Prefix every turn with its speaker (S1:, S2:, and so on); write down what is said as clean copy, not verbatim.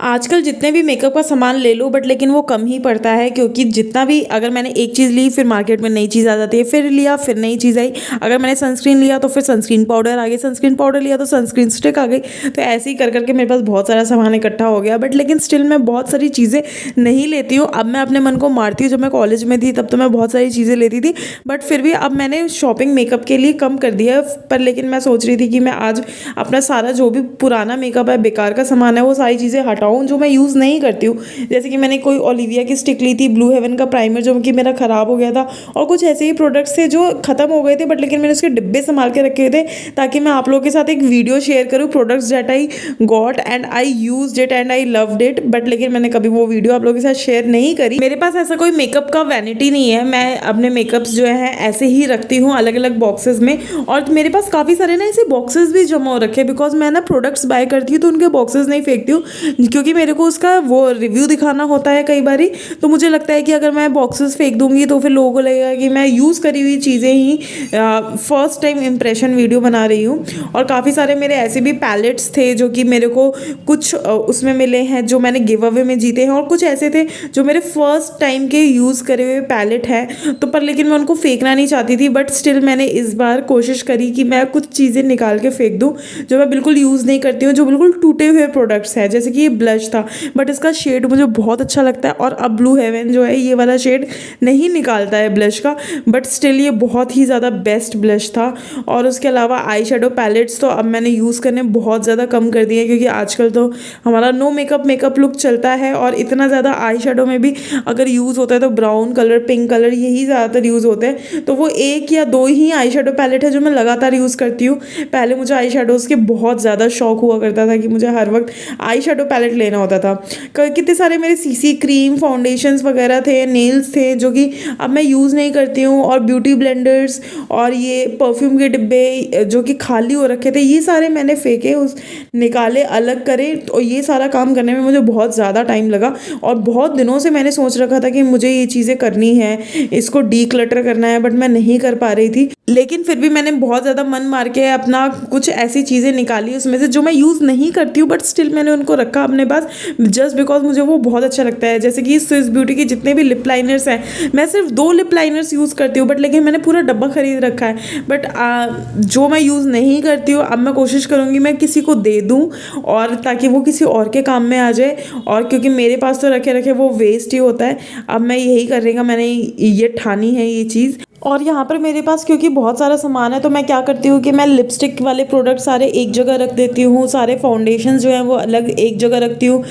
S1: आजकल जितने भी मेकअप का सामान ले लो बट लेकिन वो कम ही पड़ता है, क्योंकि जितना भी अगर मैंने एक चीज़ ली फिर मार्केट में नई चीज़ आ जाती है, फिर लिया फिर नई चीज़ आई। अगर मैंने सनस्क्रीन लिया तो फिर सनस्क्रीन पाउडर आ गई, सनस्क्रीन पाउडर लिया तो सनस्क्रीन स्टिक आ गई। तो ऐसे ही कर करके मेरे पास बहुत सारा सामान इकट्ठा हो गया, बट लेकिन स्टिल मैं बहुत सारी चीज़ें नहीं लेती हूँ। अब मैं अपने मन को मारती हूँ। जब मैं कॉलेज में थी तब तो मैं बहुत सारी चीज़ें लेती थी, बट फिर भी अब मैंने शॉपिंग मेकअप के लिए कम कर दिया है। पर लेकिन मैं सोच रही थी कि मैं आज अपना सारा जो भी पुराना मेकअप है, बेकार का सामान है, वो सारी चीज़ें हटाऊं जो मैं यूज़ नहीं करती हूँ। जैसे कि मैंने कोई ओलिविया की स्टिक ली थी, ब्लू हेवन का प्राइमर जो कि मेरा ख़राब हो गया था, और कुछ ऐसे ही प्रोडक्ट्स थे जो ख़त्म हो गए थे, बट लेकिन मैंने उसके डिब्बे संभाल के रखे थे ताकि मैं आप लोगों के साथ एक वीडियो शेयर करूँ, products that I got and I used it and I loved it. But लेकिन मैंने कभी वो वीडियो आप लोगों के साथ शेयर नहीं करी। मेरे पास ऐसा कोई मेकअप का वैनिटी नहीं है। मैं अपने मेकअप्स जो है ऐसे ही रखती हूँ अलग अलग बॉक्सेस में, और मेरे पास काफ़ी सारे ना ऐसे बॉक्सेस भी जमा हो रखे हैं, बिकॉज मैं ना प्रोडक्ट्स बाय करती हूँ तो उनके बॉक्सेस नहीं फेंकती हूँ, क्योंकि मेरे को उसका वो रिव्यू दिखाना होता है कई बारी। तो मुझे लगता है कि अगर मैं बॉक्सेस फेंक दूंगी तो फिर लोगों को लगेगा कि मैं यूज़ करी हुई चीज़ें ही फर्स्ट टाइम इंप्रेशन वीडियो बना रही हूँ। और काफ़ी सारे मेरे ऐसे भी पैलेट्स थे जो कि मेरे को कुछ उसमें मिले हैं जो मैंने गिव अवे में जीते हैं, और कुछ ऐसे थे जो मेरे फर्स्ट टाइम के यूज़ करे हुए पैलेट हैं। तो पर लेकिन मैं उनको फेंकना नहीं चाहती थी, बट स्टिल मैंने इस बार कोशिश करी कि मैं कुछ चीज़ें निकाल के फेंक दूँ जो मैं बिल्कुल यूज़ नहीं करती हूँ, जो बिल्कुल टूटे हुए प्रोडक्ट्स हैं। जैसे कि ये ब्लश था, बट इसका शेड मुझे बहुत अच्छा लगता है, और अब ब्लू हेवन जो है ये वाला शेड नहीं निकालता है ब्लश का, बट स्टिल ये बहुत ही ज़्यादा बेस्ट ब्लश था। और उसके अलावा आई शेडो पैलेट्स तो अब मैंने यूज़ करने बहुत ज़्यादा कम कर दिए, क्योंकि आजकल तो हमारा नो मेकअप लुक चलता है, और इतना ज़्यादा आई शेडो में भी अगर यूज़ होता है तो ब्राउन कलर, पिंक कलर, यही ज़्यादातर यूज़ होते हैं। तो वो एक या दो ही आई शेडो पैलेट है जो मैं लगातार यूज़ करती हूँ। पहले मुझे आई शेडोज़ के बहुत ज़्यादा शौक हुआ करता था कि मुझे हर वक्त आई शेडो पैलेट लेना होता था। कितने सारे मेरे सीसी क्रीम, फाउंडेशंस वगैरह थे, नेल्स थे जो कि अब मैं यूज़ नहीं करती हूँ, और ब्यूटी ब्लेंडर्स और ये परफ्यूम के डिब्बे जो कि खाली हो रखे थे, ये सारे मैंने फेंके, उस निकाले, अलग करे। तो ये सारा काम करने में मुझे बहुत ज़्यादा टाइम लगा, और बहुत दिनों से मैंने सोच रखा था कि मुझे ये चीज़ें करनी है, इसको डीक्लटर करना है, बट मैं नहीं कर पा रही थी। लेकिन फिर भी मैंने बहुत ज़्यादा मन मार के अपना कुछ ऐसी चीज़ें निकाली उसमें से जो मैं यूज़ नहीं करती हूँ, बट स्टिल मैंने उनको रखा अपने पास जस्ट बिकॉज मुझे वो बहुत अच्छा लगता है। जैसे कि स्विस ब्यूटी के जितने भी लिप लाइनर्स हैं, मैं सिर्फ 2 लिप लाइनर्स यूज़ करती हूँ, बट लेकिन मैंने पूरा डब्बा खरीद रखा है। बट जो मैं यूज़ नहीं करती हूँ अब मैं कोशिश करूँगी मैं किसी को दे दूँ, और ताकि वो किसी और के काम में आ जाए, और क्योंकि मेरे पास तो रखे रखे वो वेस्ट ही होता है। अब मैं यही करने का मैंने ये ठानी है ये चीज़। और यहाँ पर मेरे पास क्योंकि बहुत सारा सामान है तो मैं क्या करती हूँ कि मैं लिपस्टिक वाले प्रोडक्ट सारे एक जगह रख देती हूँ, सारे फाउंडेशन जो हैं वो अलग एक जगह रखती हूँ।